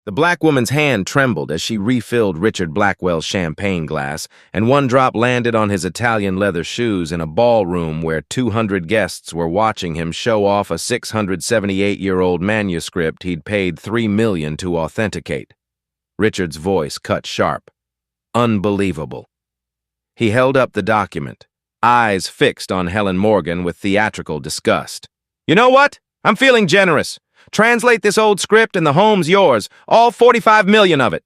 The black woman's hand trembled as she refilled Richard Blackwell's champagne glass, and one drop landed on his Italian leather shoes in a ballroom where 200 guests were watching him show off a 678-year-old manuscript he'd paid $3 million to authenticate. Richard's voice cut sharp. Unbelievable. He held up the document, eyes fixed on Helen Morgan with theatrical disgust. "You know what? I'm feeling generous. Translate this old script and the home's yours, all 45 million of it."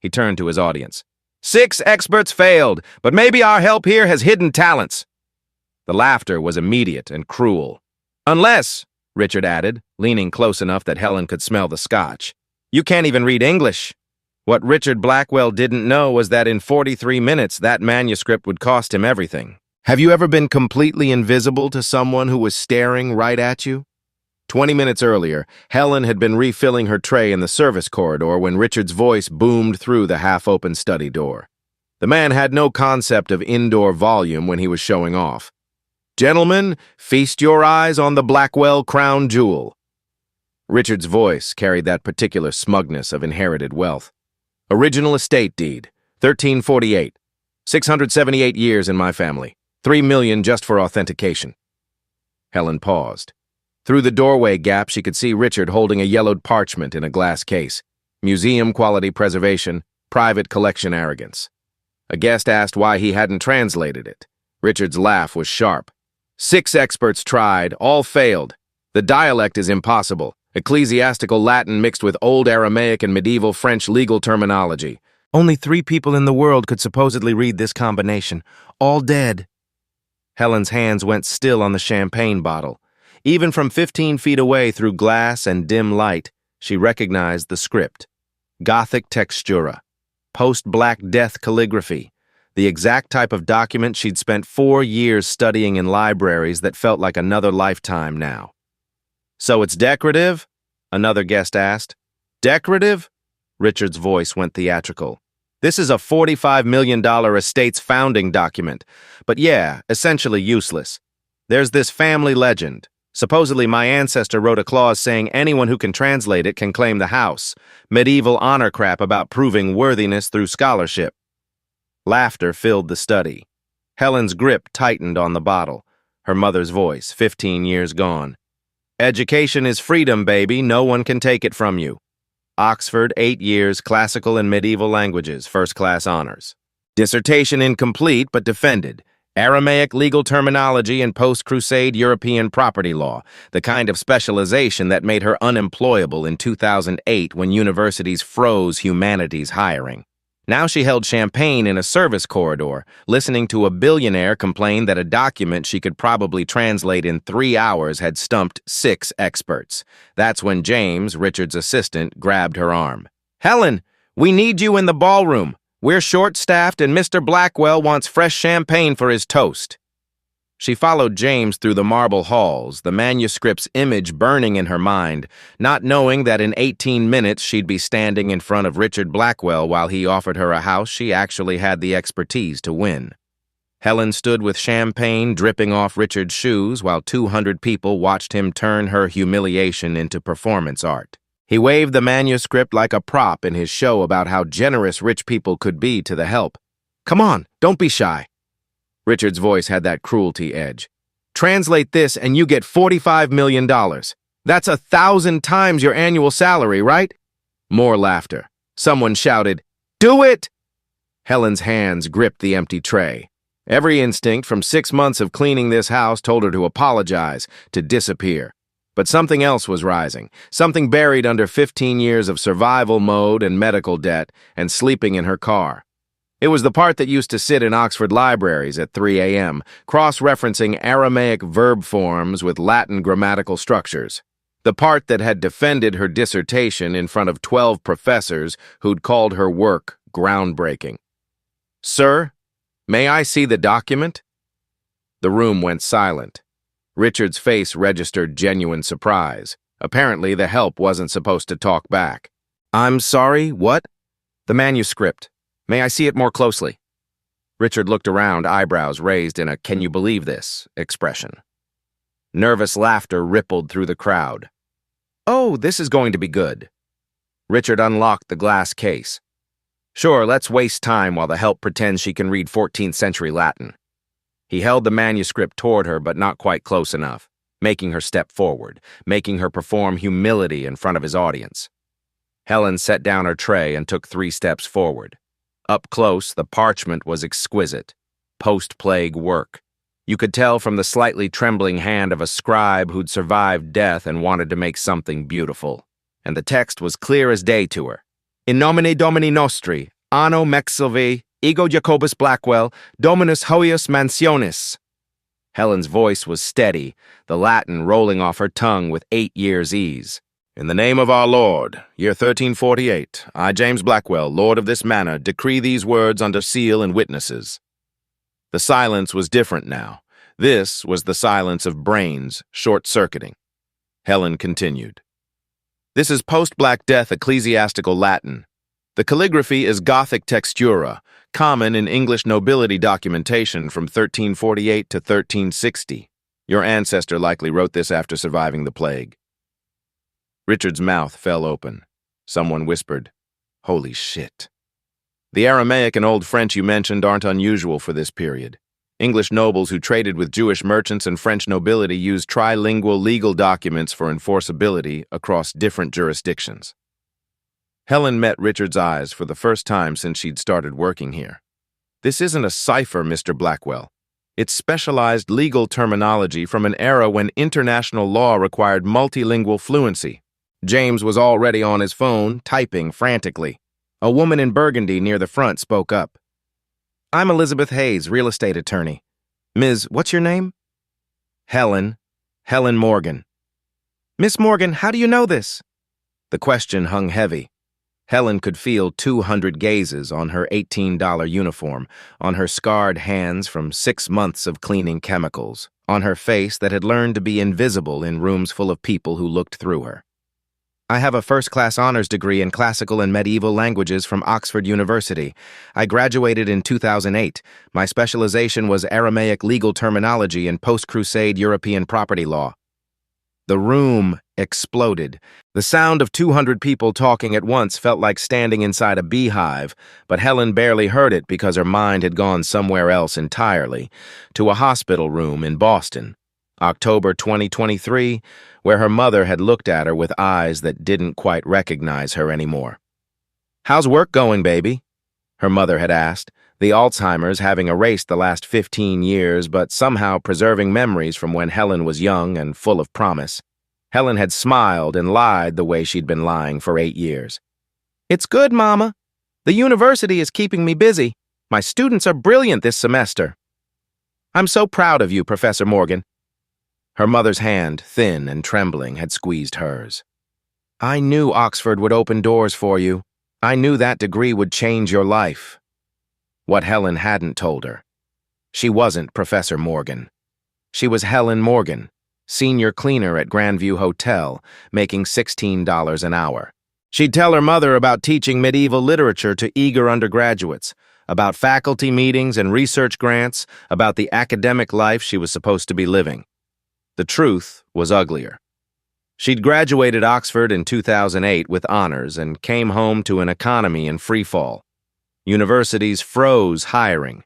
He turned to his audience. 6 experts failed, but maybe our help here has hidden talents." The laughter was immediate and cruel. "Unless," Richard added, leaning close enough that Helen could smell the scotch, "you can't even read English." What Richard Blackwell didn't know was that in 43 minutes that manuscript would cost him everything. Have you ever been completely invisible to someone who was staring right at you? 20 minutes earlier, Helen had been refilling her tray in the service corridor when Richard's voice boomed through the half-open study door. The man had no concept of indoor volume when he was showing off. "Gentlemen, feast your eyes on the Blackwell crown jewel." Richard's voice carried that particular smugness of inherited wealth. "Original estate deed, 1348. 678 years in my family. 3 million just for authentication." Helen paused. Through the doorway gap, she could see Richard holding a yellowed parchment in a glass case. Museum-quality preservation, private collection arrogance. A guest asked why he hadn't translated it. Richard's laugh was sharp. 6 experts tried, all failed. The dialect is impossible. Ecclesiastical Latin mixed with Old Aramaic and medieval French legal terminology. Only 3 people in the world could supposedly read this combination. All dead. Helen's hands went still on the champagne bottle. Even from 15 feet away through glass and dim light, she recognized the script. Gothic textura. Post-Black Death calligraphy. The exact type of document she'd spent 4 years studying in libraries that felt like another lifetime now. "So it's decorative?" another guest asked. "Decorative?" Richard's voice went theatrical. "This is a $45 million estate's founding document, but yeah, essentially useless. There's this family legend. Supposedly my ancestor wrote a clause saying anyone who can translate it can claim the house. Medieval honor crap about proving worthiness through scholarship." Laughter filled the study. Helen's grip tightened on the bottle. Her mother's voice, 15 years gone. "Education is freedom, baby. No one can take it from you. Oxford, 8 years, classical and medieval languages, first-class honors. Dissertation incomplete but defended. Aramaic legal terminology and post-Crusade European property law, the kind of specialization that made her unemployable in 2008 when universities froze humanities hiring. Now she held champagne in a service corridor, listening to a billionaire complain that a document she could probably translate in 3 hours had stumped 6 experts. That's when James, Richard's assistant, grabbed her arm. "Helen, we need you in the ballroom. We're short-staffed and Mr. Blackwell wants fresh champagne for his toast." She followed James through the marble halls, the manuscript's image burning in her mind, not knowing that in 18 minutes she'd be standing in front of Richard Blackwell while he offered her a house she actually had the expertise to win. Helen stood with champagne dripping off Richard's shoes while 200 people watched him turn her humiliation into performance art. He waved the manuscript like a prop in his show about how generous rich people could be to the help. "Come on, don't be shy." Richard's voice had that cruelty edge. "Translate this and you get $45 million. That's 1,000 times your annual salary, right?" More laughter. Someone shouted, "Do it!" Helen's hands gripped the empty tray. Every instinct from 6 months of cleaning this house told her to apologize, to disappear. But something else was rising, something buried under 15 years of survival mode and medical debt and sleeping in her car. It was the part that used to sit in Oxford libraries at 3 a.m., cross-referencing Aramaic verb forms with Latin grammatical structures. The part that had defended her dissertation in front of 12 professors who'd called her work groundbreaking. "Sir, may I see the document?" The room went silent. Richard's face registered genuine surprise. Apparently, the help wasn't supposed to talk back. "I'm sorry, what?" "The manuscript. May I see it more closely?" Richard looked around, eyebrows raised in a "can you believe this" expression. Nervous laughter rippled through the crowd. "Oh, this is going to be good." Richard unlocked the glass case. Sure, let's waste time while the help pretends she can read 14th century Latin. He held the manuscript toward her, but not quite close enough, making her step forward, making her perform humility in front of his audience. Helen set down her tray and took 3 steps forward. Up close, the parchment was exquisite. Post-plague work. You could tell from the slightly trembling hand of a scribe who'd survived death and wanted to make something beautiful. And the text was clear as day to her. In nomine Domini nostri, anno mexilvi, ego Jacobus Blackwell, dominus hoius mansionis. Helen's voice was steady, the Latin rolling off her tongue with 8 years' ease. In the name of our Lord, year 1348, I, James Blackwell, Lord of this manor, decree these words under seal and witnesses. The silence was different now. This was the silence of brains short-circuiting. Helen continued. This is post-Black Death ecclesiastical Latin. The calligraphy is Gothic textura, common in English nobility documentation from 1348 to 1360. Your ancestor likely wrote this after surviving the plague. Richard's mouth fell open. Someone whispered, "Holy shit." The Aramaic and Old French you mentioned aren't unusual for this period. English nobles who traded with Jewish merchants and French nobility used trilingual legal documents for enforceability across different jurisdictions. Helen met Richard's eyes for the first time since she'd started working here. This isn't a cipher, Mr. Blackwell. It's specialized legal terminology from an era when international law required multilingual fluency. James was already on his phone, typing frantically. A woman in burgundy near the front spoke up. I'm Elizabeth Hayes, real estate attorney. Ms., what's your name? Helen Morgan. Miss Morgan, how do you know this? The question hung heavy. Helen could feel 200 gazes on her $18 uniform, on her scarred hands from 6 months of cleaning chemicals, on her face that had learned to be invisible in rooms full of people who looked through her. I have a first-class honors degree in classical and medieval languages from Oxford University. I graduated in 2008. My specialization was Aramaic legal terminology and post-Crusade European property law. The room exploded. The sound of 200 people talking at once felt like standing inside a beehive, but Helen barely heard it because her mind had gone somewhere else entirely, to a hospital room in Boston. October 2023, where her mother had looked at her with eyes that didn't quite recognize her anymore. How's work going, baby? Her mother had asked, the Alzheimer's having erased the last 15 years but somehow preserving memories from when Helen was young and full of promise. Helen had smiled and lied the way she'd been lying for 8 years. It's good, Mama. The university is keeping me busy. My students are brilliant this semester. I'm so proud of you, Professor Morgan. Her mother's hand, thin and trembling, had squeezed hers. I knew Oxford would open doors for you. I knew that degree would change your life. What Helen hadn't told her. She wasn't Professor Morgan. She was Helen Morgan, senior cleaner at Grandview Hotel, making $16 an hour. She'd tell her mother about teaching medieval literature to eager undergraduates, about faculty meetings and research grants, about the academic life she was supposed to be living. The truth was uglier. She'd graduated Oxford in 2008 with honors and came home to an economy in freefall. Universities froze hiring.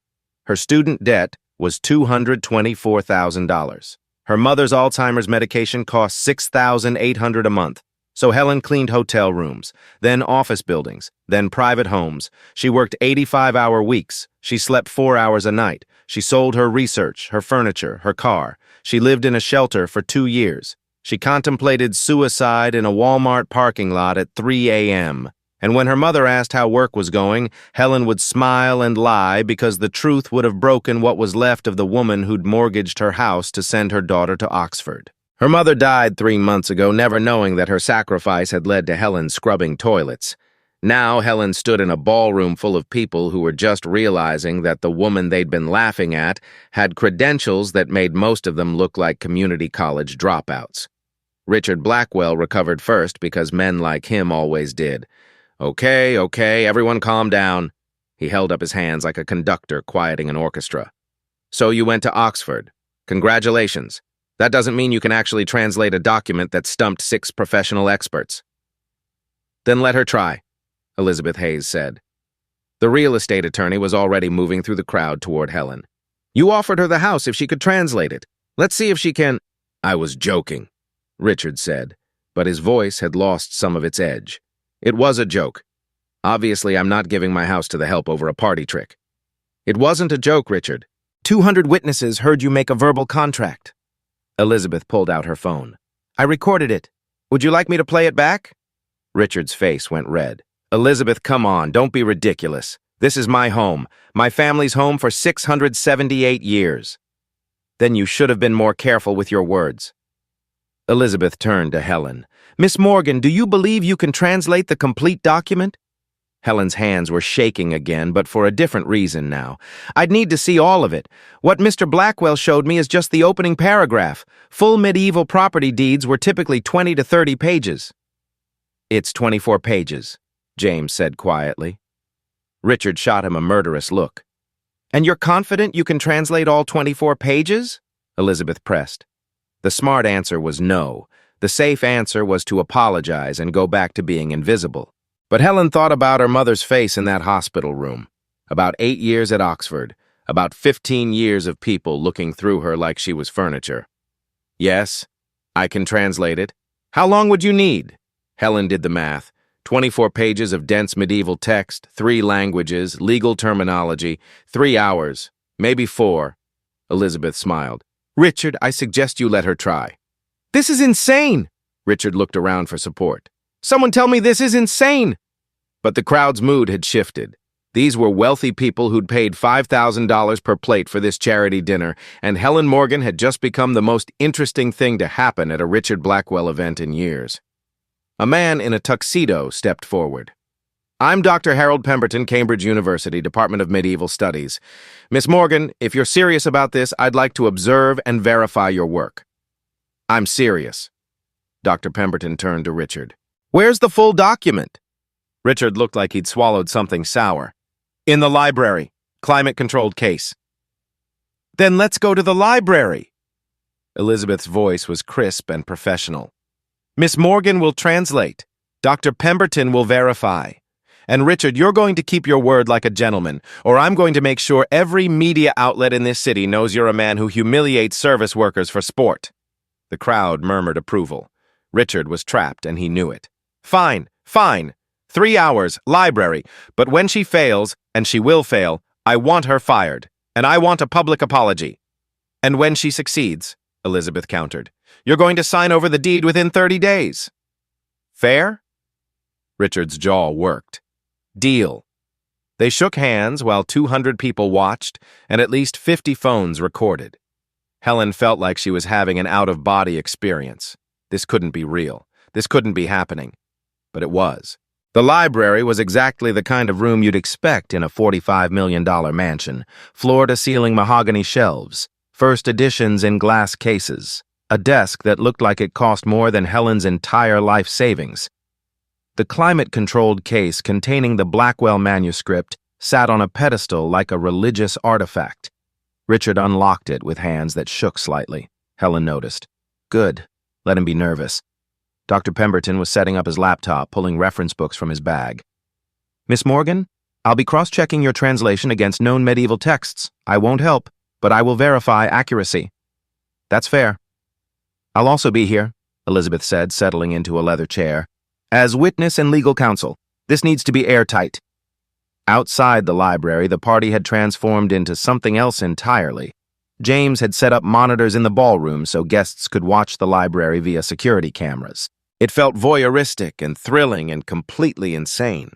Her student debt was $224,000. Her mother's Alzheimer's medication cost $6,800 a month. So Helen cleaned hotel rooms, then office buildings, then private homes. She worked 85-hour weeks. She slept 4 hours a night. She sold her research, her furniture, her car. She lived in a shelter for 2 years. She contemplated suicide in a Walmart parking lot at 3 a.m. And when her mother asked how work was going, Helen would smile and lie because the truth would have broken what was left of the woman who'd mortgaged her house to send her daughter to Oxford. Her mother died 3 months ago, never knowing that her sacrifice had led to Helen scrubbing toilets. Now Helen stood in a ballroom full of people who were just realizing that the woman they'd been laughing at had credentials that made most of them look like community college dropouts. Richard Blackwell recovered first because men like him always did. Okay, everyone calm down. He held up his hands like a conductor quieting an orchestra. So you went to Oxford. Congratulations. That doesn't mean you can actually translate a document that stumped 6 professional experts. Then let her try, Elizabeth Hayes said. The real estate attorney was already moving through the crowd toward Helen. You offered her the house if she could translate it. Let's see if she can— I was joking, Richard said, but his voice had lost some of its edge. It was a joke. Obviously, I'm not giving my house to the help over a party trick. It wasn't a joke, Richard. 200 witnesses heard you make a verbal contract. Elizabeth pulled out her phone. I recorded it. Would you like me to play it back? Richard's face went red. Elizabeth, come on, don't be ridiculous. This is my home, my family's home for 678 years. Then you should have been more careful with your words. Elizabeth turned to Helen. Miss Morgan, do you believe you can translate the complete document? Helen's hands were shaking again, but for a different reason now. I'd need to see all of it. What Mr. Blackwell showed me is just the opening paragraph. Full medieval property deeds were typically 20 to 30 pages. It's 24 pages, James said quietly. Richard shot him a murderous look. And you're confident you can translate all 24 pages? Elizabeth pressed. The smart answer was no. The safe answer was to apologize and go back to being invisible. But Helen thought about her mother's face in that hospital room, about 8 years at Oxford, about 15 years of people looking through her like she was furniture. Yes, I can translate it. How long would you need? Helen did the math. 24 pages of dense medieval text, 3 languages, legal terminology, 3 hours, maybe 4. Elizabeth smiled. Richard, I suggest you let her try. This is insane! Richard looked around for support. Someone tell me this is insane! But the crowd's mood had shifted. These were wealthy people who'd paid $5,000 per plate for this charity dinner, and Helen Morgan had just become the most interesting thing to happen at a Richard Blackwell event in years. A man in a tuxedo stepped forward. I'm Dr. Harold Pemberton, Cambridge University, Department of Medieval Studies. Miss Morgan, if you're serious about this, I'd like to observe and verify your work. I'm serious. Dr. Pemberton turned to Richard. Where's the full document? Richard looked like he'd swallowed something sour. In the library. Climate-controlled case. Then let's go to the library. Elizabeth's voice was crisp and professional. Miss Morgan will translate. Dr. Pemberton will verify. And Richard, you're going to keep your word like a gentleman, or I'm going to make sure every media outlet in this city knows you're a man who humiliates service workers for sport. The crowd murmured approval. Richard was trapped, and he knew it. Fine, fine. 3 hours, library. But when she fails, and she will fail, I want her fired. And I want a public apology. And when she succeeds, Elizabeth countered, you're going to sign over the deed within 30 days. Fair? Richard's jaw worked. Deal. They shook hands while 200 people watched and at least 50 phones recorded. Helen felt like she was having an out-of-body experience. This couldn't be real. This couldn't be happening. But it was. The library was exactly the kind of room you'd expect in a $45 million mansion. Floor-to-ceiling mahogany shelves, first editions in glass cases, a desk that looked like it cost more than Helen's entire life savings. The climate-controlled case containing the Blackwell manuscript sat on a pedestal like a religious artifact. Richard unlocked it with hands that shook slightly. Helen noticed. Good. Let him be nervous. Dr. Pemberton was setting up his laptop, pulling reference books from his bag. Miss Morgan, I'll be cross-checking your translation against known medieval texts. I won't help, but I will verify accuracy. That's fair. I'll also be here, Elizabeth said, settling into a leather chair. As witness and legal counsel, this needs to be airtight. Outside the library, the party had transformed into something else entirely. James had set up monitors in the ballroom so guests could watch the library via security cameras. It felt voyeuristic and thrilling and completely insane.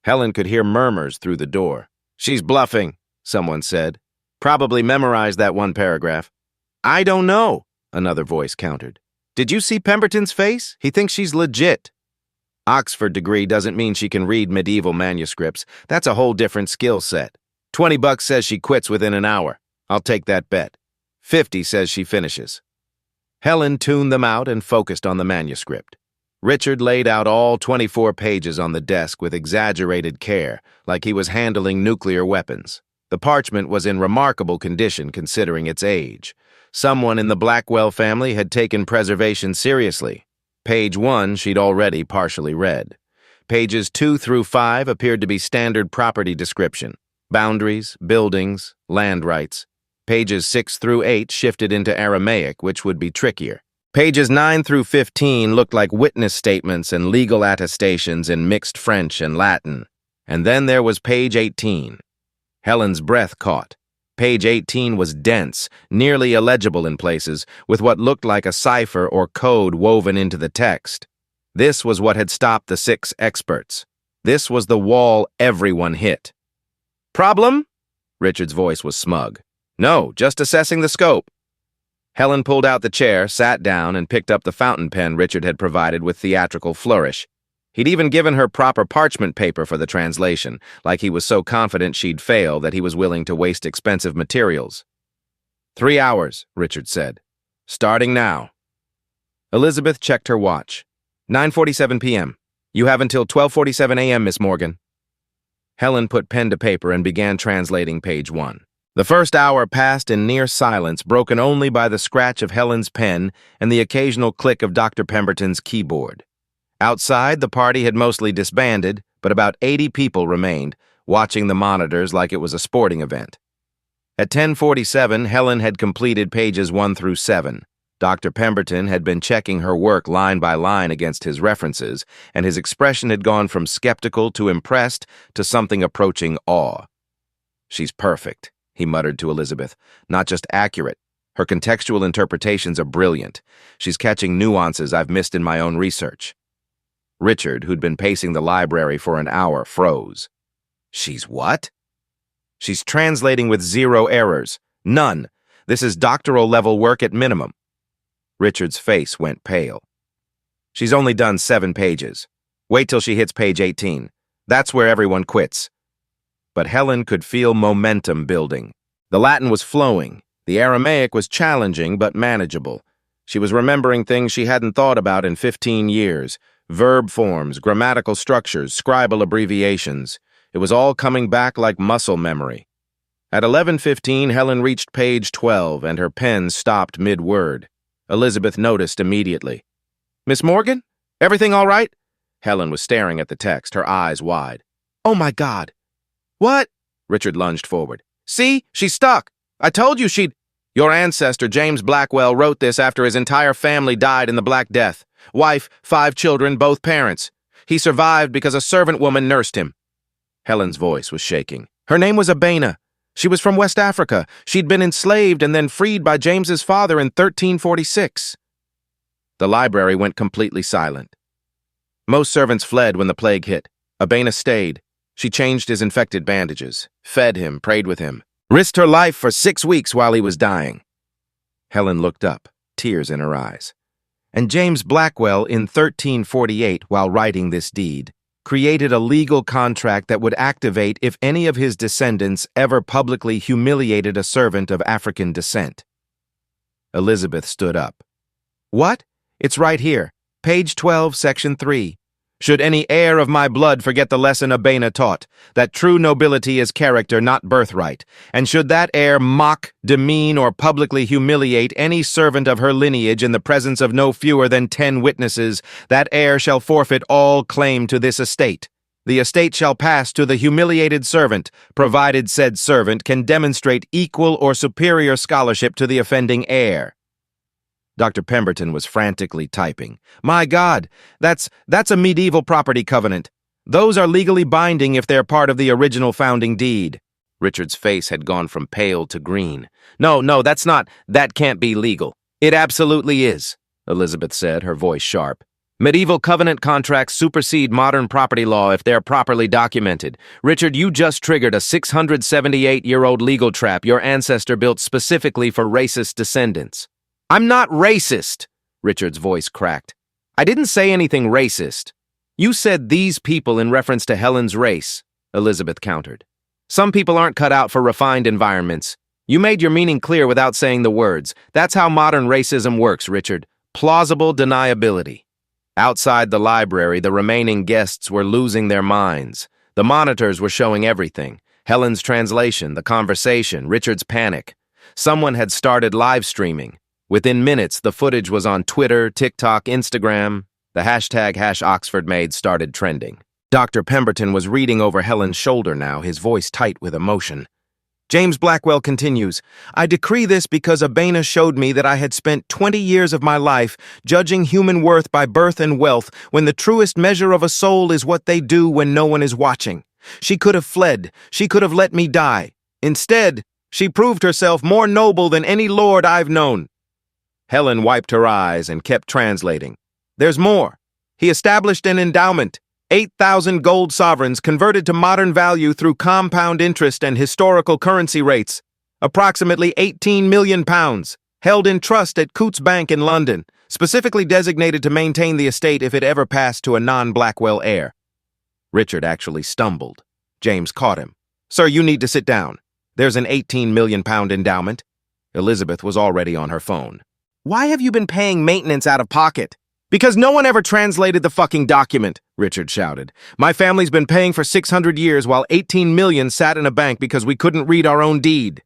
Helen could hear murmurs through the door. She's bluffing, someone said. Probably memorized that one paragraph. I don't know, another voice countered. Did you see Pemberton's face? He thinks she's legit. Oxford degree doesn't mean she can read medieval manuscripts. That's a whole different skill set. $20 says she quits within an hour. I'll take that bet. 50 says she finishes. Helen tuned them out and focused on the manuscript. Richard laid out all 24 pages on the desk with exaggerated care, like he was handling nuclear weapons. The parchment was in remarkable condition considering its age. Someone in the Blackwell family had taken preservation seriously. Page 1 she'd already partially read. Pages 2 through 5 appeared to be standard property description. Boundaries, buildings, land rights. Pages 6 through 8 shifted into Aramaic, which would be trickier. Pages 9 through 15 looked like witness statements and legal attestations in mixed French and Latin. And then there was page 18. Helen's breath caught. Page 18 was dense, nearly illegible in places, with what looked like a cipher or code woven into the text. This was what had stopped the 6 experts. This was the wall everyone hit. "Problem?" Richard's voice was smug. "No, just assessing the scope." Helen pulled out the chair, sat down, and picked up the fountain pen Richard had provided with theatrical flourish. He'd even given her proper parchment paper for the translation, like he was so confident she'd fail that he was willing to waste expensive materials. 3 hours, Richard said. "Starting now." Elizabeth checked her watch. 9:47 p.m. "You have until 12:47 a.m., Miss Morgan." Helen put pen to paper and began translating page 1. The first hour passed in near silence, broken only by the scratch of Helen's pen and the occasional click of Dr. Pemberton's keyboard. Outside, the party had mostly disbanded, but about 80 people remained, watching the monitors like it was a sporting event. At 10:47, Helen had completed pages 1 through 7. Dr. Pemberton had been checking her work line by line against his references, and his expression had gone from skeptical to impressed to something approaching awe. "She's perfect," he muttered to Elizabeth. "Not just accurate. Her contextual interpretations are brilliant. She's catching nuances I've missed in my own research." Richard, who'd been pacing the library for an hour, froze. "She's what?" "She's translating with 0 errors. None. This is doctoral-level work at minimum." Richard's face went pale. "She's only done 7 pages. Wait till she hits page 18. That's where everyone quits." But Helen could feel momentum building. The Latin was flowing. The Aramaic was challenging but manageable. She was remembering things she hadn't thought about in 15 years. Verb forms, grammatical structures, scribal abbreviations. It was all coming back like muscle memory. At 11:15, Helen reached page 12, and her pen stopped mid-word. Elizabeth noticed immediately. "Miss Morgan? Everything all right?" Helen was staring at the text, her eyes wide. "Oh my God." "What?" Richard lunged forward. "See? She's stuck. I told you she'd—" "Your ancestor, James Blackwell, wrote this after his entire family died in the Black Death. Wife, 5 children, both parents. He survived because a servant woman nursed him." Helen's voice was shaking. "Her name was Abena. She was from West Africa. She'd been enslaved and then freed by James's father in 1346. The library went completely silent. Most servants fled when the plague hit. Abena stayed. She changed his infected bandages, fed him, prayed with him, risked her life for 6 weeks while he was dying. Helen looked up, tears in her eyes. And James Blackwell, in 1348, while writing this deed, created a legal contract that would activate if any of his descendants ever publicly humiliated a servant of African descent. Elizabeth stood up. "What? It's right here. Page 12, section 3. Should any heir of my blood forget the lesson Abena taught, that true nobility is character, not birthright, and should that heir mock, demean, or publicly humiliate any servant of her lineage in the presence of no fewer than 10 witnesses, that heir shall forfeit all claim to this estate. The estate shall pass to the humiliated servant, provided said servant can demonstrate equal or superior scholarship to the offending heir." Dr. Pemberton was frantically typing. "My God, that's a medieval property covenant. Those are legally binding if they're part of the original founding deed." Richard's face had gone from pale to green. No, that can't be legal." "It absolutely is," Elizabeth said, her voice sharp. "Medieval covenant contracts supersede modern property law if they're properly documented. Richard, you just triggered a 678-year-old legal trap your ancestor built specifically for racist descendants." "I'm not racist," Richard's voice cracked. "I didn't say anything racist." "You said these people in reference to Helen's race," Elizabeth countered. "Some people aren't cut out for refined environments. You made your meaning clear without saying the words. That's how modern racism works, Richard. Plausible deniability." Outside the library, the remaining guests were losing their minds. The monitors were showing everything. Helen's translation, the conversation, Richard's panic. Someone had started live streaming. Within minutes, the footage was on Twitter, TikTok, Instagram. The hashtag #OxfordMaid started trending. Dr. Pemberton was reading over Helen's shoulder now, his voice tight with emotion. James Blackwell continues, I decree this because Abena showed me that I had spent 20 years of my life judging human worth by birth and wealth when the truest measure of a soul is what they do when no one is watching. She could have fled. She could have let me die. Instead, she proved herself more noble than any lord I've known. Helen wiped her eyes and kept translating. There's more. He established an endowment. 8,000 gold sovereigns converted to modern value through compound interest and historical currency rates. Approximately 18 million pounds, held in trust at Coutts Bank in London, specifically designated to maintain the estate if it ever passed to a non-Blackwell heir. Richard actually stumbled. James caught him. Sir, you need to sit down. There's an 18 million pound endowment. Elizabeth was already on her phone. Why have you been paying maintenance out of pocket? Because no one ever translated the fucking document, Richard shouted. My family's been paying for 600 years while 18 million sat in a bank because we couldn't read our own deed.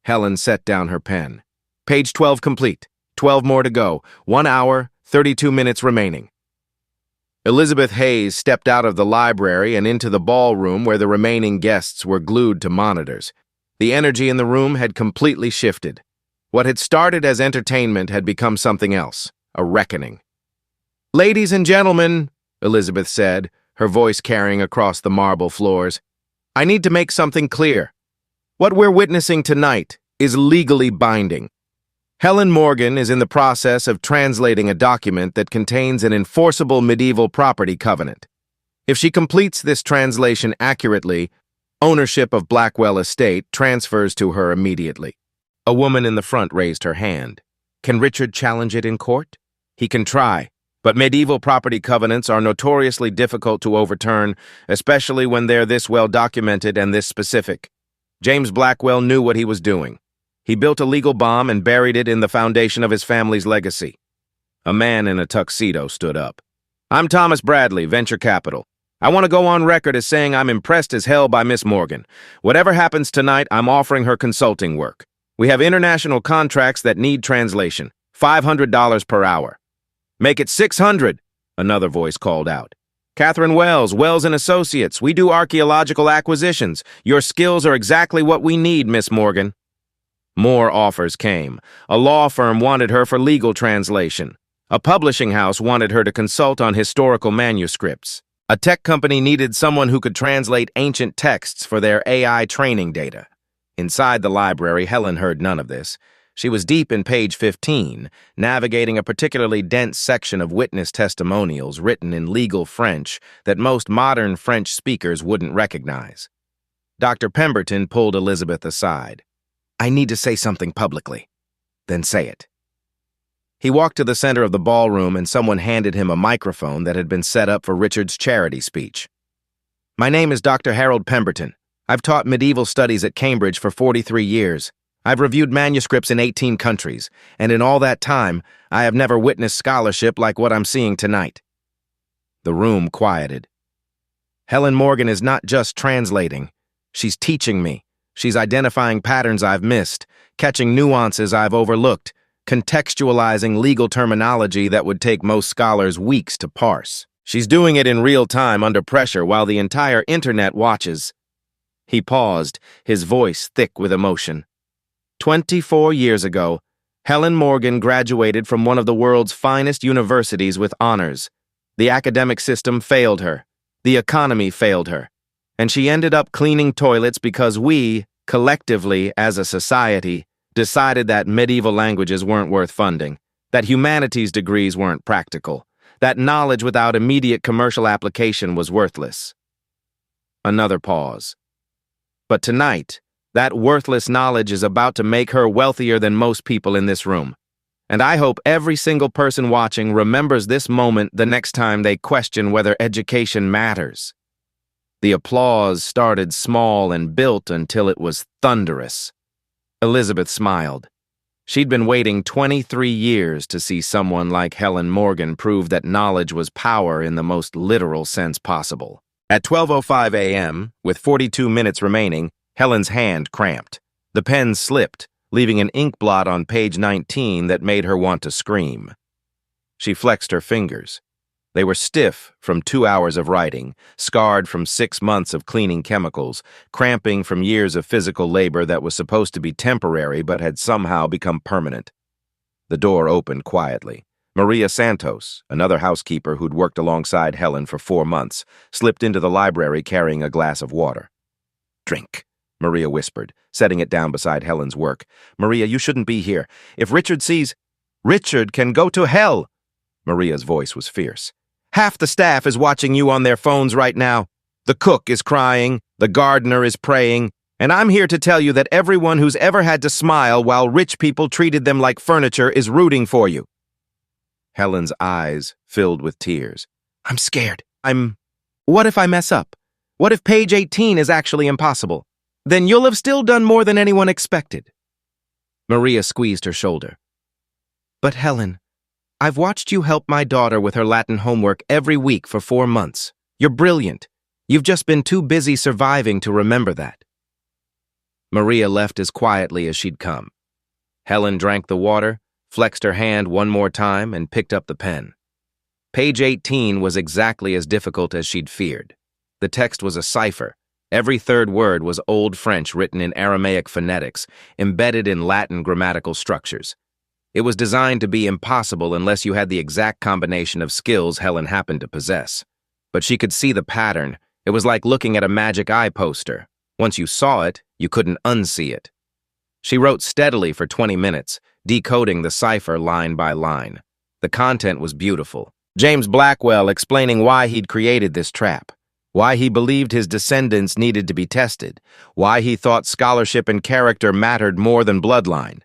Helen set down her pen. Page 12 complete. 12 more to go. 1 hour, 32 minutes remaining. Elizabeth Hayes stepped out of the library and into the ballroom where the remaining guests were glued to monitors. The energy in the room had completely shifted. What had started as entertainment had become something else, a reckoning. Ladies and gentlemen, Elizabeth said, her voice carrying across the marble floors, I need to make something clear. What we're witnessing tonight is legally binding. Helen Morgan is in the process of translating a document that contains an enforceable medieval property covenant. If she completes this translation accurately, ownership of Blackwell Estate transfers to her immediately. A woman in the front raised her hand. Can Richard challenge it in court? He can try. But medieval property covenants are notoriously difficult to overturn, especially when they're this well documented and this specific. James Blackwell knew what he was doing. He built a legal bomb and buried it in the foundation of his family's legacy. A man in a tuxedo stood up. I'm Thomas Bradley, Venture Capital. I want to go on record as saying I'm impressed as hell by Miss Morgan. Whatever happens tonight, I'm offering her consulting work. We have international contracts that need translation. $500 per hour. Make it 600, another voice called out. Catherine Wells, Wells & Associates, we do archaeological acquisitions. Your skills are exactly what we need, Miss Morgan. More offers came. A law firm wanted her for legal translation. A publishing house wanted her to consult on historical manuscripts. A tech company needed someone who could translate ancient texts for their AI training data. Inside the library, Helen heard none of this. She was deep in page 15, navigating a particularly dense section of witness testimonials written in legal French that most modern French speakers wouldn't recognize. Dr. Pemberton pulled Elizabeth aside. I need to say something publicly. Then say it. He walked to the center of the ballroom and someone handed him a microphone that had been set up for Richard's charity speech. My name is Dr. Harold Pemberton. I've taught medieval studies at Cambridge for 43 years. I've reviewed manuscripts in 18 countries, and in all that time, I have never witnessed scholarship like what I'm seeing tonight. The room quieted. Helen Morgan is not just translating. She's teaching me. She's identifying patterns I've missed, catching nuances I've overlooked, contextualizing legal terminology that would take most scholars weeks to parse. She's doing it in real time under pressure while the entire internet watches. He paused, his voice thick with emotion. 24 years ago, Helen Morgan graduated from one of the world's finest universities with honors. The academic system failed her. The economy failed her. And she ended up cleaning toilets because we, collectively as a society, decided that medieval languages weren't worth funding, that humanities degrees weren't practical, that knowledge without immediate commercial application was worthless. Another pause. But tonight, that worthless knowledge is about to make her wealthier than most people in this room. And I hope every single person watching remembers this moment the next time they question whether education matters. The applause started small and built until it was thunderous. Elizabeth smiled. She'd been waiting 23 years to see someone like Helen Morgan prove that knowledge was power in the most literal sense possible. At 12:05 a.m., with 42 minutes remaining, Helen's hand cramped. The pen slipped, leaving an ink blot on page 19 that made her want to scream. She flexed her fingers. They were stiff from 2 hours of writing, scarred from 6 months of cleaning chemicals, cramping from years of physical labor that was supposed to be temporary but had somehow become permanent. The door opened quietly. Maria Santos, another housekeeper who'd worked alongside Helen for 4 months, slipped into the library carrying a glass of water. "Drink," Maria whispered, setting it down beside Helen's work. "Maria, you shouldn't be here. If Richard sees—" "Richard can go to hell!" Maria's voice was fierce. "Half the staff is watching you on their phones right now. The cook is crying, the gardener is praying, and I'm here to tell you that everyone who's ever had to smile while rich people treated them like furniture is rooting for you." Helen's eyes filled with tears. "I'm scared. What if I mess up? What if page 18 is actually impossible? Then you'll have still done more than anyone expected." Maria squeezed her shoulder. "But Helen, I've watched you help my daughter with her Latin homework every week for 4 months. You're brilliant. You've just been too busy surviving to remember that." Maria left as quietly as she'd come. Helen drank the water, flexed her hand one more time, and picked up the pen. Page 18 was exactly as difficult as she'd feared. The text was a cipher. Every third word was Old French written in Aramaic phonetics, embedded in Latin grammatical structures. It was designed to be impossible unless you had the exact combination of skills Helen happened to possess. But she could see the pattern. It was like looking at a magic eye poster. Once you saw it, you couldn't unsee it. She wrote steadily for 20 minutes, decoding the cipher line by line. The content was beautiful. James Blackwell explaining why he'd created this trap, why he believed his descendants needed to be tested, why he thought scholarship and character mattered more than bloodline.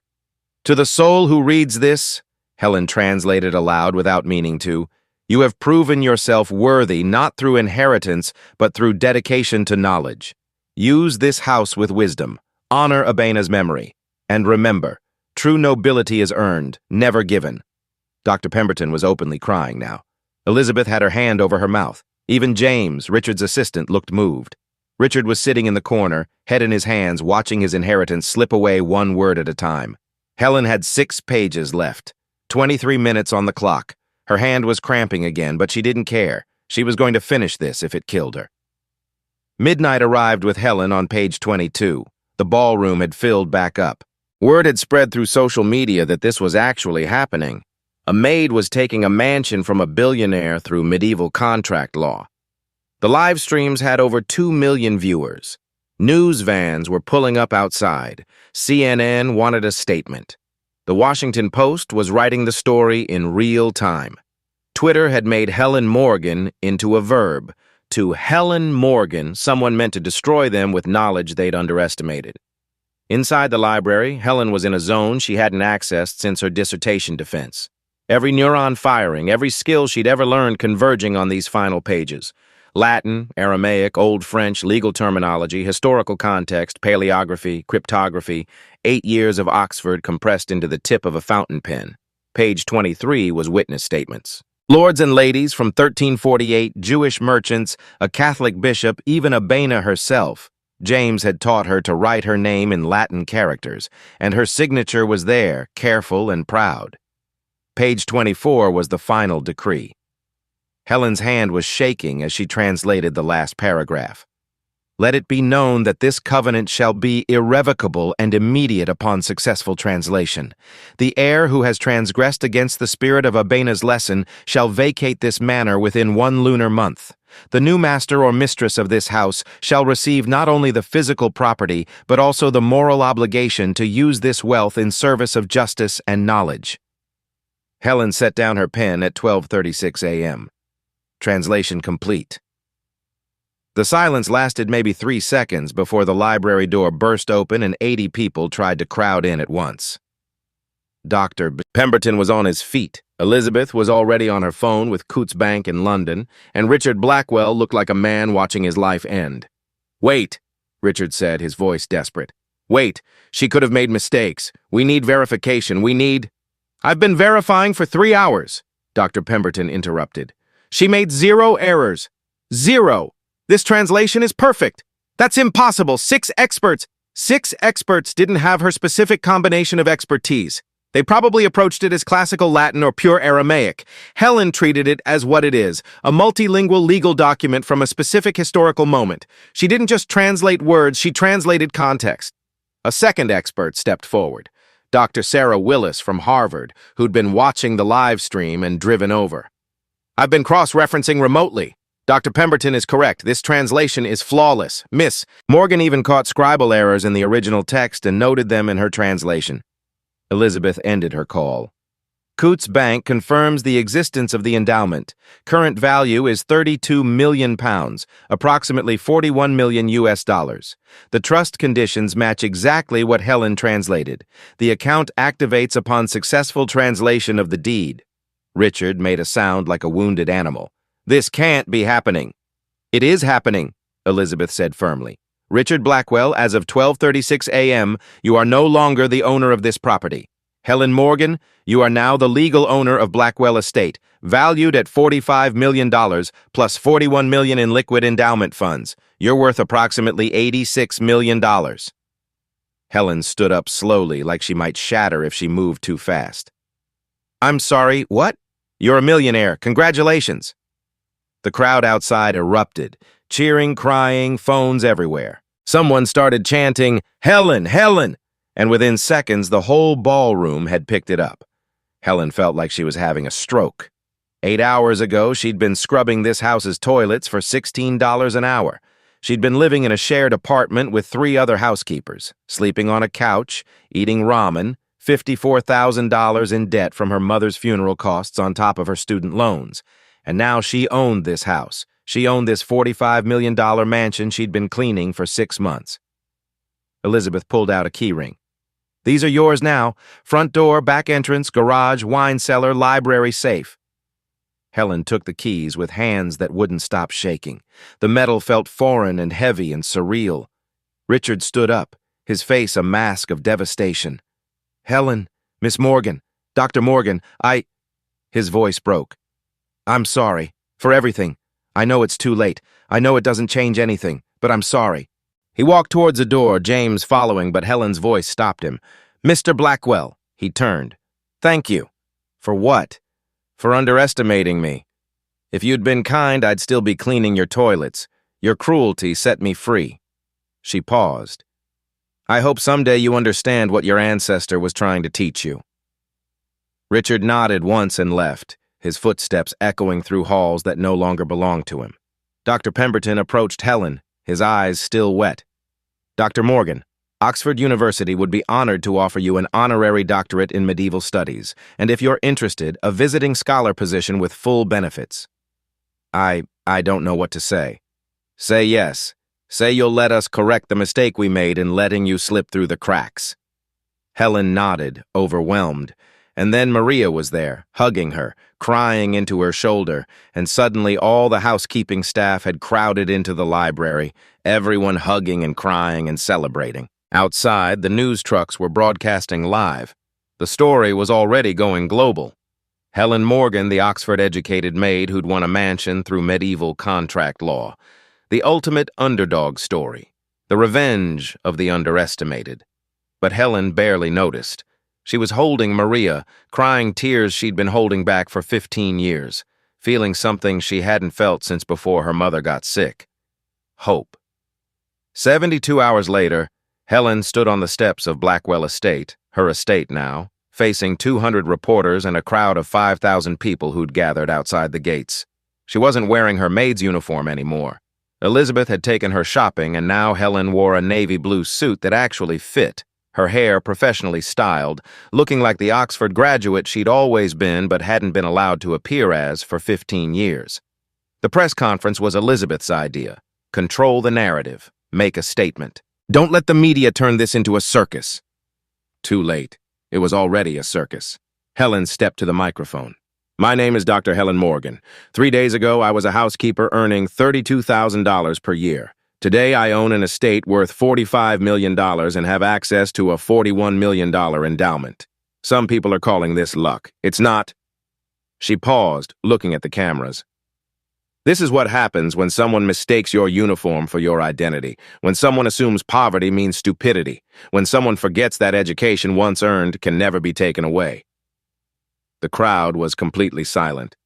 "To the soul who reads this," Helen translated aloud without meaning to, "you have proven yourself worthy not through inheritance, but through dedication to knowledge. Use this house with wisdom, honor Abena's memory, and remember, true nobility is earned, never given." Dr. Pemberton was openly crying now. Elizabeth had her hand over her mouth. Even James, Richard's assistant, looked moved. Richard was sitting in the corner, head in his hands, watching his inheritance slip away one word at a time. Helen had 6 pages left, 23 minutes on the clock. Her hand was cramping again, but she didn't care. She was going to finish this if it killed her. Midnight arrived with Helen on page 22. The ballroom had filled back up. Word had spread through social media that this was actually happening. A maid was taking a mansion from a billionaire through medieval contract law. The live streams had over 2 million viewers. News vans were pulling up outside. CNN wanted a statement. The Washington Post was writing the story in real time. Twitter had made Helen Morgan into a verb. To Helen Morgan, someone meant to destroy them with knowledge they'd underestimated. Inside the library, Helen was in a zone she hadn't accessed since her dissertation defense. Every neuron firing, every skill she'd ever learned converging on these final pages. Latin, Aramaic, Old French, legal terminology, historical context, paleography, cryptography, 8 years of Oxford compressed into the tip of a fountain pen. Page 23 was witness statements. Lords and ladies from 1348, Jewish merchants, a Catholic bishop, even Abena herself. James had taught her to write her name in Latin characters, and her signature was there, careful and proud. Page 24 was the final decree. Helen's hand was shaking as she translated the last paragraph. "Let it be known that this covenant shall be irrevocable and immediate upon successful translation. The heir who has transgressed against the spirit of Abena's lesson shall vacate this manor within 1 lunar month. The new master or mistress of this house shall receive not only the physical property, but also the moral obligation to use this wealth in service of justice and knowledge." Helen set down her pen at 12:36 a.m. Translation complete. The silence lasted maybe 3 seconds before the library door burst open and 80 people tried to crowd in at once. Dr. Pemberton was on his feet. Elizabeth was already on her phone with Coutts Bank in London, and Richard Blackwell looked like a man watching his life end. "Wait," Richard said, his voice desperate. "Wait, she could have made mistakes. We need verification. I've been verifying for 3 hours," Dr. Pemberton interrupted. "She made 0 errors. 0. This translation is perfect. That's impossible. 6 experts didn't have her specific combination of expertise. They probably approached it as classical Latin or pure Aramaic. Helen treated it as what it is, a multilingual legal document from a specific historical moment. She didn't just translate words, she translated context. A second expert stepped forward, Dr. Sarah Willis from Harvard, who'd been watching the live stream and driven over. I've been cross-referencing remotely. Dr. Pemberton is correct. This translation is flawless. Miss Morgan even caught scribal errors in the original text and noted them in her translation. Elizabeth ended her call. Coutts Bank confirms the existence of the endowment. Current value is £32 million, approximately 41 million US dollars. The trust conditions match exactly what Helen translated. The account activates upon successful translation of the deed. Richard made a sound like a wounded animal. This can't be happening. It is happening, Elizabeth said firmly. Richard Blackwell, as of 12:36 a.m., you are no longer the owner of this property. Helen Morgan, you are now the legal owner of Blackwell Estate, valued at $45 million plus $41 million in liquid endowment funds. You're worth approximately $86 million. Helen stood up slowly, like she might shatter if she moved too fast. I'm sorry, what? You're a millionaire. Congratulations. The crowd outside erupted, cheering, crying, phones everywhere. Someone started chanting, "Helen, Helen!" And within seconds, the whole ballroom had picked it up. Helen felt like she was having a stroke. 8 hours ago, she'd been scrubbing this house's toilets for $16 an hour. She'd been living in a shared apartment with 3 other housekeepers, sleeping on a couch, eating ramen, $54,000 in debt from her mother's funeral costs on top of her student loans. And now she owned this house. She owned this $45 million mansion she'd been cleaning for 6 months. Elizabeth pulled out a keyring. These are yours now. Front door, back entrance, garage, wine cellar, library, safe. Helen took the keys with hands that wouldn't stop shaking. The metal felt foreign and heavy and surreal. Richard stood up, his face a mask of devastation. Helen, Miss Morgan, Dr. Morgan, His voice broke. I'm sorry. For everything. I know it's too late. I know it doesn't change anything, but I'm sorry. He walked towards the door, James following, but Helen's voice stopped him. Mr. Blackwell, he turned. Thank you. For what? For underestimating me. If you'd been kind, I'd still be cleaning your toilets. Your cruelty set me free. She paused. I hope someday you understand what your ancestor was trying to teach you. Richard nodded once and left, his footsteps echoing through halls that no longer belonged to him. Dr. Pemberton approached Helen, his eyes still wet. Dr. Morgan, Oxford University would be honored to offer you an honorary doctorate in medieval studies, and if you're interested, a visiting scholar position with full benefits. I don't know what to say. Say yes. Say you'll let us correct the mistake we made in letting you slip through the cracks. Helen nodded, overwhelmed, and then Maria was there, hugging her, crying into her shoulder, and suddenly all the housekeeping staff had crowded into the library, everyone hugging and crying and celebrating. Outside, the news trucks were broadcasting live. The story was already going global. Helen Morgan, the Oxford-educated maid who'd won a mansion through medieval contract law. The ultimate underdog story. The revenge of the underestimated. But Helen barely noticed. She was holding Maria, crying tears she'd been holding back for 15 years, feeling something she hadn't felt since before her mother got sick. Hope. 72 hours later, Helen stood on the steps of Blackwell Estate, her estate now, facing 200 reporters and a crowd of 5,000 people who'd gathered outside the gates. She wasn't wearing her maid's uniform anymore. Elizabeth had taken her shopping, and now Helen wore a navy blue suit that actually fit, her hair professionally styled, looking like the Oxford graduate she'd always been but hadn't been allowed to appear as for 15 years. The press conference was Elizabeth's idea. Control the narrative. Make a statement. Don't let the media turn this into a circus. Too late. It was already a circus. Helen stepped to the microphone. My name is Dr. Helen Morgan. 3 days ago, I was a housekeeper earning $32,000 per year. Today, I own an estate worth $45 million and have access to a $41 million endowment. Some people are calling this luck. It's not. She paused, looking at the cameras. This is what happens when someone mistakes your uniform for your identity, when someone assumes poverty means stupidity, when someone forgets that education once earned can never be taken away. The crowd was completely silent.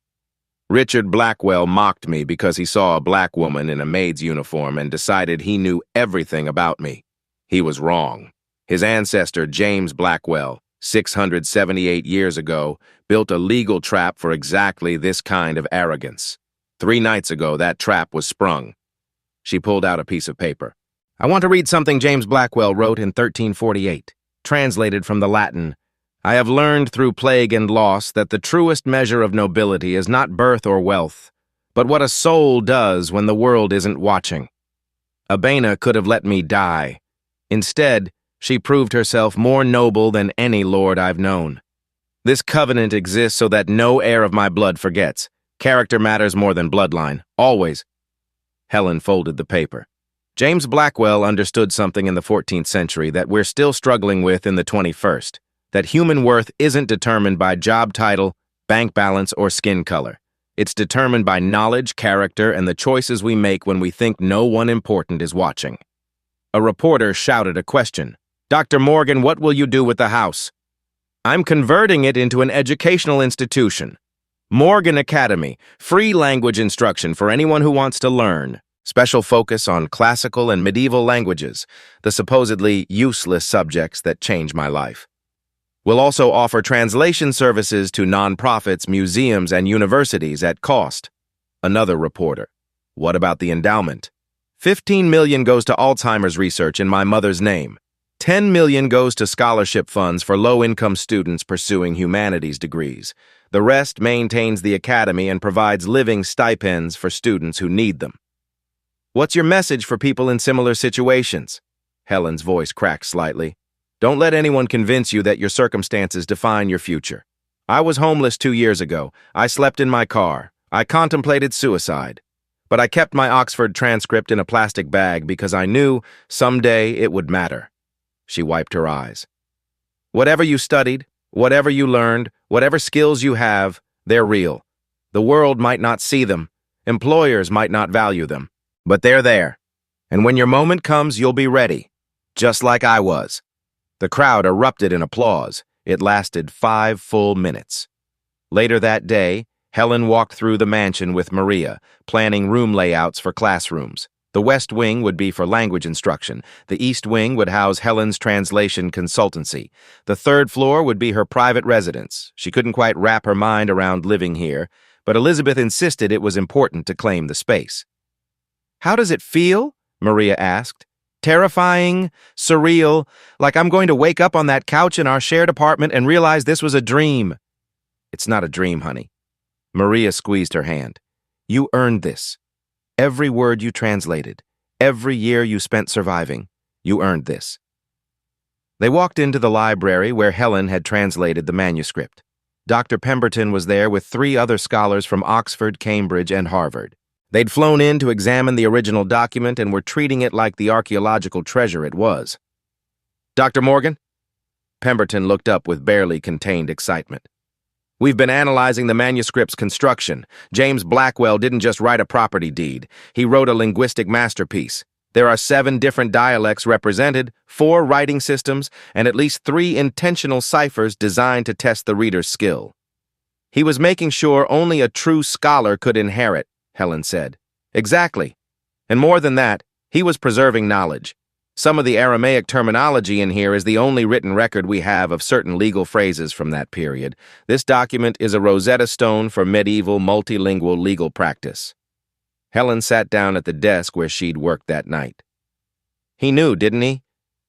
Richard Blackwell mocked me because he saw a black woman in a maid's uniform and decided he knew everything about me. He was wrong. His ancestor, James Blackwell, 678 years ago, built a legal trap for exactly this kind of arrogance. 3 nights ago, that trap was sprung. She pulled out a piece of paper. I want to read something James Blackwell wrote in 1348, translated from the Latin. I have learned through plague and loss that the truest measure of nobility is not birth or wealth, but what a soul does when the world isn't watching. Abena could have let me die. Instead, she proved herself more noble than any lord I've known. This covenant exists so that no heir of my blood forgets. Character matters more than bloodline, always. Helen folded the paper. James Blackwell understood something in the 14th century that we're still struggling with in the 21st. That human worth isn't determined by job title, bank balance, or skin color. It's determined by knowledge, character, and the choices we make when we think no one important is watching. A reporter shouted a question. Dr. Morgan, what will you do with the house? I'm converting it into an educational institution. Morgan Academy, free language instruction for anyone who wants to learn. Special focus on classical and medieval languages, the supposedly useless subjects that changed my life. We'll also offer translation services to nonprofits, museums, and universities at cost. Another reporter. What about the endowment? $15 million goes to Alzheimer's research in my mother's name. $10 million goes to scholarship funds for low-income students pursuing humanities degrees. The rest maintains the academy and provides living stipends for students who need them. What's your message for people in similar situations? Helen's voice cracked slightly. Don't let anyone convince you that your circumstances define your future. I was homeless 2 years ago. I slept in my car. I contemplated suicide. But I kept my Oxford transcript in a plastic bag because I knew someday it would matter. She wiped her eyes. Whatever you studied, whatever you learned, whatever skills you have, they're real. The world might not see them. Employers might not value them. But they're there. And when your moment comes, you'll be ready. Just like I was. The crowd erupted in applause. It lasted 5 full minutes. Later that day, Helen walked through the mansion with Maria, planning room layouts for classrooms. The West Wing would be for language instruction. The East Wing would house Helen's translation consultancy. The 3rd floor would be her private residence. She couldn't quite wrap her mind around living here, but Elizabeth insisted it was important to claim the space. How does it feel? Maria asked. Terrifying, surreal, like I'm going to wake up on that couch in our shared apartment and realize this was a dream. It's not a dream, honey. Maria squeezed her hand. You earned this. Every word you translated, every year you spent surviving, you earned this. They walked into the library where Helen had translated the manuscript. Dr. Pemberton was there with 3 other scholars from Oxford, Cambridge, and Harvard. They'd flown in to examine the original document and were treating it like the archaeological treasure it was. Dr. Morgan? Pemberton looked up with barely contained excitement. We've been analyzing the manuscript's construction. James Blackwell didn't just write a property deed. He wrote a linguistic masterpiece. There are 7 different dialects represented, 4 writing systems, and at least 3 intentional ciphers designed to test the reader's skill. He was making sure only a true scholar could inherit, Helen said. Exactly. And more than that, he was preserving knowledge. Some of the Aramaic terminology in here is the only written record we have of certain legal phrases from that period. This document is a Rosetta Stone for medieval multilingual legal practice. Helen sat down at the desk where she'd worked that night. He knew, didn't he?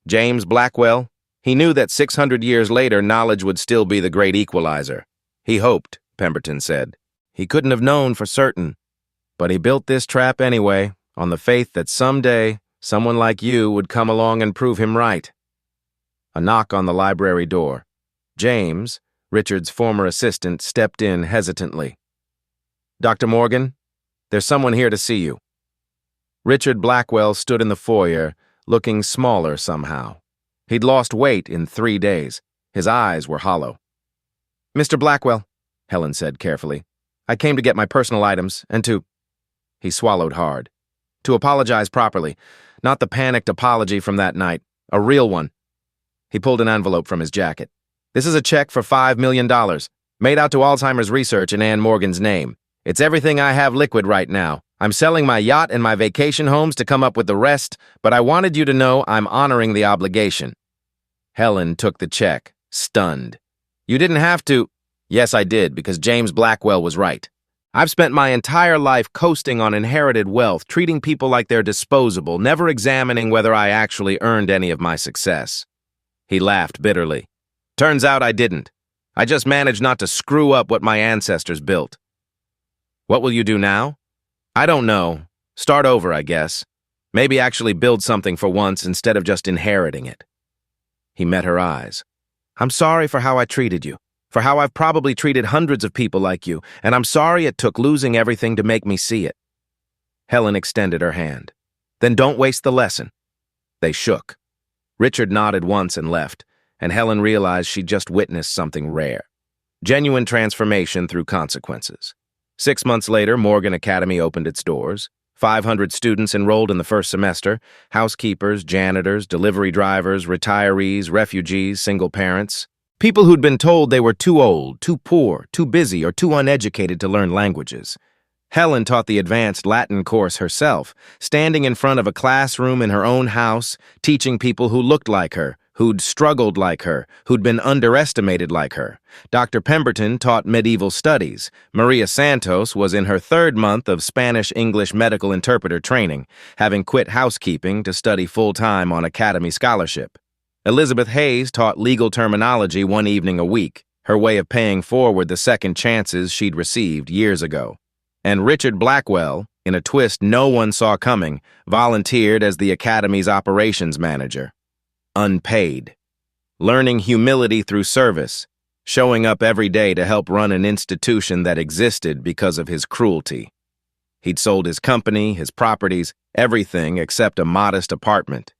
James Blackwell? He knew that 600 years later, knowledge would still be the great equalizer. He hoped, Pemberton said. He couldn't have known for certain. But he built this trap anyway, on the faith that someday someone like you would come along and prove him right. A knock on the library door. James, Richard's former assistant, stepped in hesitantly. Dr. Morgan, there's someone here to see you. Richard Blackwell stood in the foyer, looking smaller somehow. He'd lost weight in 3 days. His eyes were hollow. Mr. Blackwell, Helen said carefully, I came to get my personal items and to... He swallowed hard. To apologize properly. Not the panicked apology from that night. A real one. He pulled an envelope from his jacket. This is a check for $5 million, made out to Alzheimer's Research in Ann Morgan's name. It's everything I have liquid right now. I'm selling my yacht and my vacation homes to come up with the rest, but I wanted you to know I'm honoring the obligation. Helen took the check, stunned. You didn't have to. Yes, I did, because James Blackwell was right. I've spent my entire life coasting on inherited wealth, treating people like they're disposable, never examining whether I actually earned any of my success. He laughed bitterly. Turns out I didn't. I just managed not to screw up what my ancestors built. What will you do now? I don't know. Start over, I guess. Maybe actually build something for once instead of just inheriting it. He met her eyes. I'm sorry for how I treated you, for how I've probably treated hundreds of people like you, and I'm sorry it took losing everything to make me see it. Helen extended her hand. Then don't waste the lesson. They shook. Richard nodded once and left, and Helen realized she'd just witnessed something rare. Genuine transformation through consequences. 6 months later, Morgan Academy opened its doors. 500 students enrolled in the first semester, housekeepers, janitors, delivery drivers, retirees, refugees, single parents. People who'd been told they were too old, too poor, too busy, or too uneducated to learn languages. Helen taught the advanced Latin course herself, standing in front of a classroom in her own house, teaching people who looked like her, who'd struggled like her, who'd been underestimated like her. Dr. Pemberton taught medieval studies. Maria Santos was in her 3rd month of Spanish-English medical interpreter training, having quit housekeeping to study full-time on Academy scholarship. Elizabeth Hayes taught legal terminology 1 evening a week, her way of paying forward the second chances she'd received years ago. And Richard Blackwell, in a twist no one saw coming, volunteered as the Academy's operations manager. Unpaid. Learning humility through service, showing up every day to help run an institution that existed because of his cruelty. He'd sold his company, his properties, everything except a modest apartment.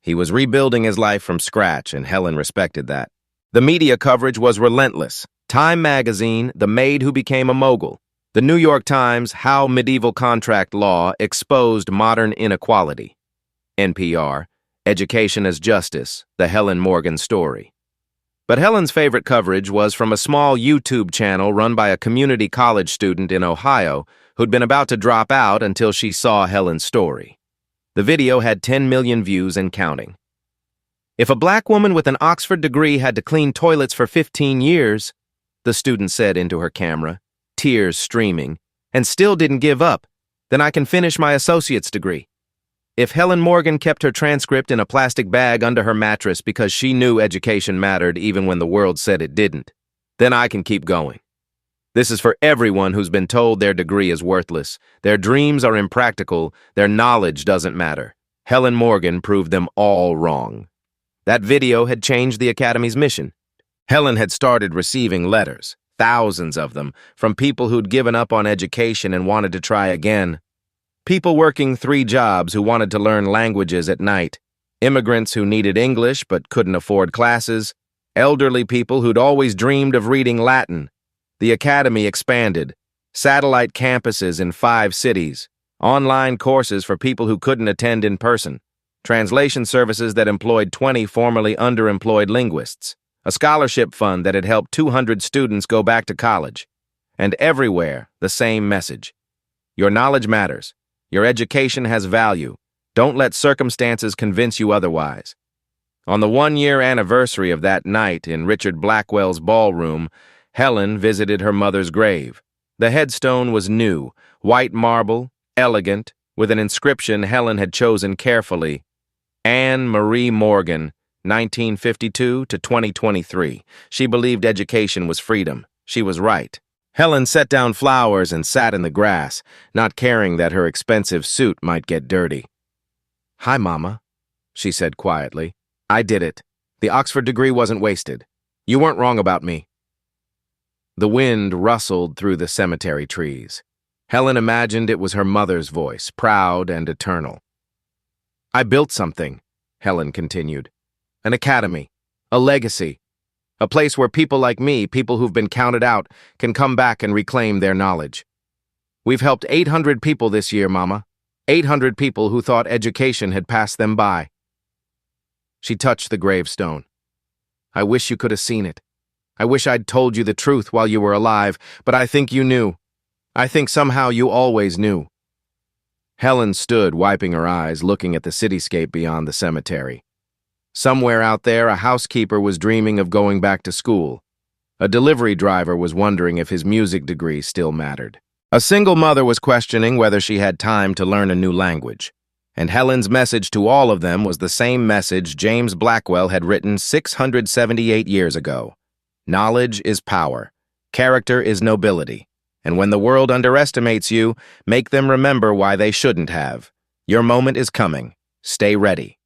He was rebuilding his life from scratch, and Helen respected that. The media coverage was relentless. Time magazine, The Maid Who Became a Mogul. The New York Times, How Medieval Contract Law Exposed Modern Inequality. NPR, Education as Justice, The Helen Morgan Story. But Helen's favorite coverage was from a small YouTube channel run by a community college student in Ohio who'd been about to drop out until she saw Helen's story. The video had 10 million views and counting. If a black woman with an Oxford degree had to clean toilets for 15 years, the student said into her camera, tears streaming, and still didn't give up, then I can finish my associate's degree. If Helen Morgan kept her transcript in a plastic bag under her mattress because she knew education mattered even when the world said it didn't, then I can keep going. This is for everyone who's been told their degree is worthless, their dreams are impractical, their knowledge doesn't matter. Helen Morgan proved them all wrong. That video had changed the Academy's mission. Helen had started receiving letters, thousands of them, from people who'd given up on education and wanted to try again. People working 3 jobs who wanted to learn languages at night, immigrants who needed English but couldn't afford classes, elderly people who'd always dreamed of reading Latin. The Academy expanded. Satellite campuses in 5 cities, online courses for people who couldn't attend in person, translation services that employed 20 formerly underemployed linguists, a scholarship fund that had helped 200 students go back to college. And everywhere, the same message. Your knowledge matters. Your education has value. Don't let circumstances convince you otherwise. On the 1-year anniversary of that night in Richard Blackwell's ballroom, Helen visited her mother's grave. The headstone was new, white marble, elegant, with an inscription Helen had chosen carefully. Anne Marie Morgan, 1952 to 2023. She believed education was freedom. She was right. Helen set down flowers and sat in the grass, not caring that her expensive suit might get dirty. "Hi, Mama," she said quietly. "I did it. The Oxford degree wasn't wasted. You weren't wrong about me." The wind rustled through the cemetery trees. Helen imagined it was her mother's voice, proud and eternal. "I built something," Helen continued. "An academy, a legacy. A place where people like me, people who've been counted out, can come back and reclaim their knowledge." We've helped 800 people this year, Mama. 800 people who thought education had passed them by. She touched the gravestone. I wish you could have seen it. I wish I'd told you the truth while you were alive, but I think you knew. I think somehow you always knew. Helen stood, wiping her eyes, looking at the cityscape beyond the cemetery. Somewhere out there, a housekeeper was dreaming of going back to school. A delivery driver was wondering if his music degree still mattered. A single mother was questioning whether she had time to learn a new language. And Helen's message to all of them was the same message James Blackwell had written 678 years ago. Knowledge is power. Character is nobility. And when the world underestimates you, make them remember why they shouldn't have. Your moment is coming. Stay ready.